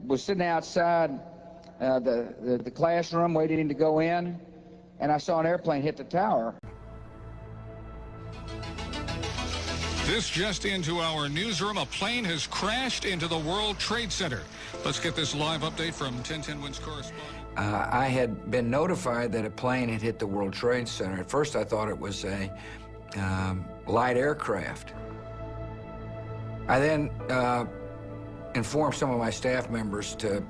was sitting outside the classroom waiting to go in, and I saw an airplane hit the tower. This just into our newsroom. A plane has crashed into the World Trade Center. Let's get this live update from 1010 Wins correspondent. I had been notified that a plane had hit the World Trade Center. At first I thought it was a light aircraft. I then informed some of my staff members to,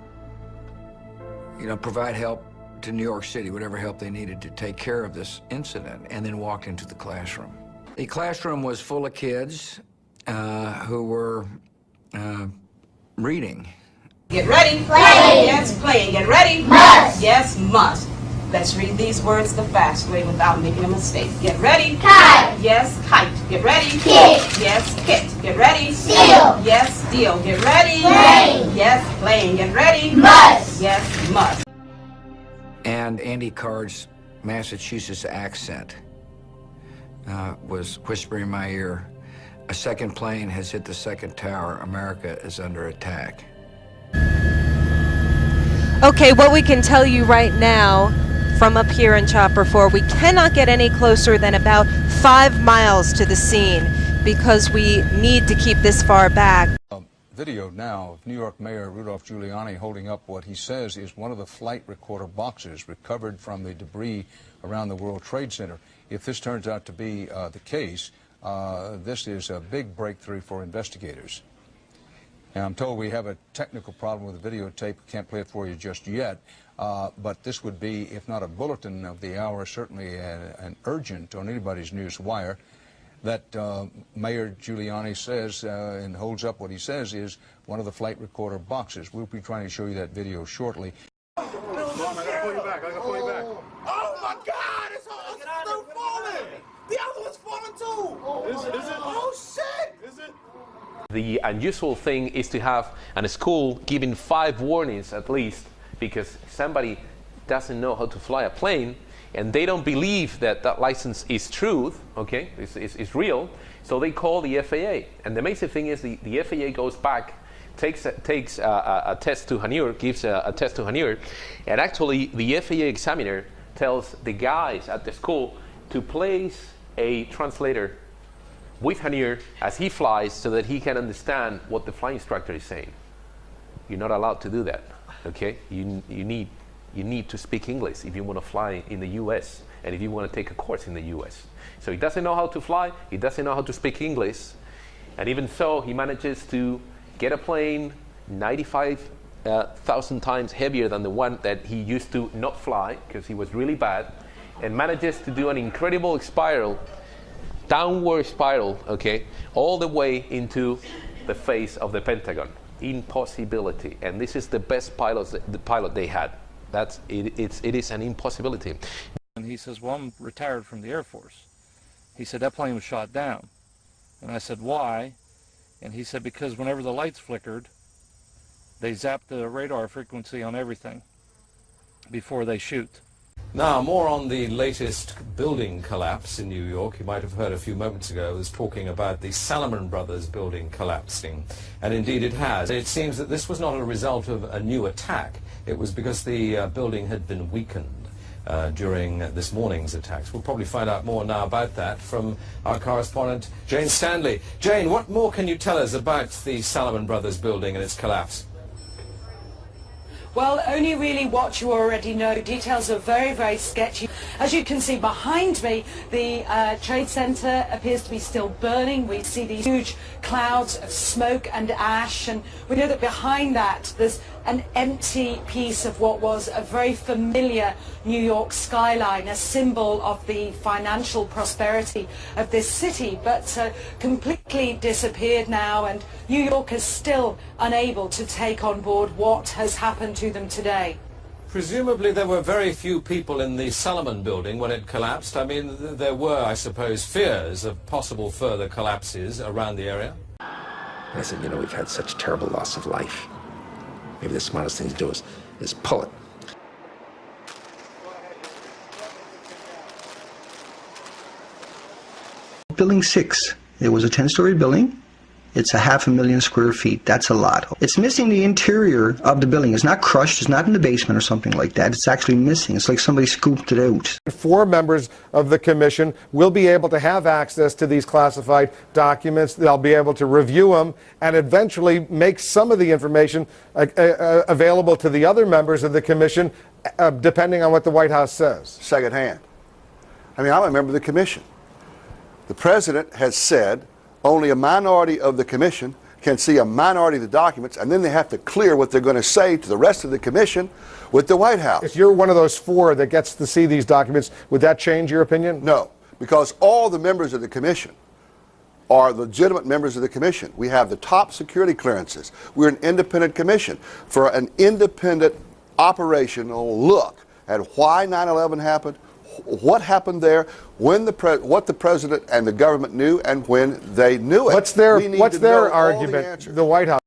provide help to New York City, whatever help they needed to take care of this incident, and then walked into the classroom. The classroom was full of kids who were reading. Get ready. Play. Yes, playing. Get ready. Must. Yes, must. Let's read these words the fast way without making a mistake. Get ready. Kite. Yes, kite. Get ready. Kit. Yes, kit. Get ready. Steal. Yes, steal. Get ready. Play. Yes, playing. Get ready. Must. Yes, must. And Andy Card's Massachusetts accent was whispering in my ear, "A second plane has hit the second tower. America is under attack." Okay, what we can tell you right now from up here in Chopper 4, we cannot get any closer than about 5 miles to the scene because we need to keep this far back. Video now of New York Mayor Rudolph Giuliani holding up what he says is one of the flight recorder boxes recovered from the debris around the World Trade Center. If this turns out to be the case, this is a big breakthrough for investigators. And I'm told we have a technical problem with the videotape. Can't play it for you just yet. But this would be, if not a bulletin of the hour, certainly an urgent on anybody's news wire, that Mayor Giuliani says and holds up what he says is one of the flight recorder boxes. We'll be trying to show you that video shortly. Mom, I gotta pull you back. I gotta pull you back. Oh my God! It's still falling. The other one's falling too. Is it? Oh shit! Is it? The unusual thing is to have a school giving 5 warnings at least because somebody doesn't know how to fly a plane and they don't believe that that license is true, okay, it's real, so they call the FAA. And the amazing thing is the FAA goes back, takes a test to Haneur, gives a test to Haneur, and actually the FAA examiner tells the guys at the school to place a translator with Haneur as he flies so that he can understand what the flight instructor is saying. You're not allowed to do that, okay? You need to speak English if you want to fly in the US and if you want to take a course in the US. So he doesn't know how to fly, he doesn't know how to speak English, and even so he manages to get a plane 95,000 times heavier than the one that he used to not fly because he was really bad, and manages to do an incredible spiral, downward spiral, okay, all the way into the face of the Pentagon. Impossibility. And this is the best pilot they had. It is an impossibility. And he says, well, I'm retired from the Air Force. He said, that plane was shot down. And I said, why? And he said, because whenever the lights flickered, they zapped the radar frequency on everything before they shoot. Now, more on the latest building collapse in New York. You might have heard a few moments ago I was talking about the Salomon Brothers building collapsing, and indeed it has. It seems that this was not a result of a new attack. It was because the building had been weakened during this morning's attacks. We'll probably find out more now about that from our correspondent, Jane Stanley. Jane, what more can you tell us about the Salomon Brothers building and its collapse? Well, only really what you already know. Details are very, very sketchy. As you can see behind me, the Trade Center appears to be still burning. We see these huge clouds of smoke and ash, and we know that behind that there's an empty piece of what was a very familiar New York skyline, a symbol of the financial prosperity of this city, but completely disappeared now, and New York is still unable to take on board what has happened to them today. Presumably there were very few people in the Salomon building when it collapsed. I mean, there were, I suppose, fears of possible further collapses around the area. I said, you know, we've had such terrible loss of life. Maybe the smartest thing to do is pull it. Building 6. It was a 10-story building. It's 500,000 square feet. That's a lot. It's missing the interior of the building. It's not crushed. It's not in the basement or something like that. It's actually missing. It's like somebody scooped it out. 4 members of the commission will be able to have access to these classified documents. They'll be able to review them and eventually make some of the information available to the other members of the commission, depending on what the White House says. Secondhand. I mean, I'm a member of the commission. The president has said only a minority of the commission can see a minority of the documents, and then they have to clear what they're going to say to the rest of the commission with the White House. If you're one of those 4 that gets to see these documents, would that change your opinion? No, because all the members of the commission are legitimate members of the commission. We have the top security clearances. We're an independent commission. For an independent operational look at why 9/11 happened, what happened there, when what the president and the government knew, and when they knew it. What's their argument? The White House.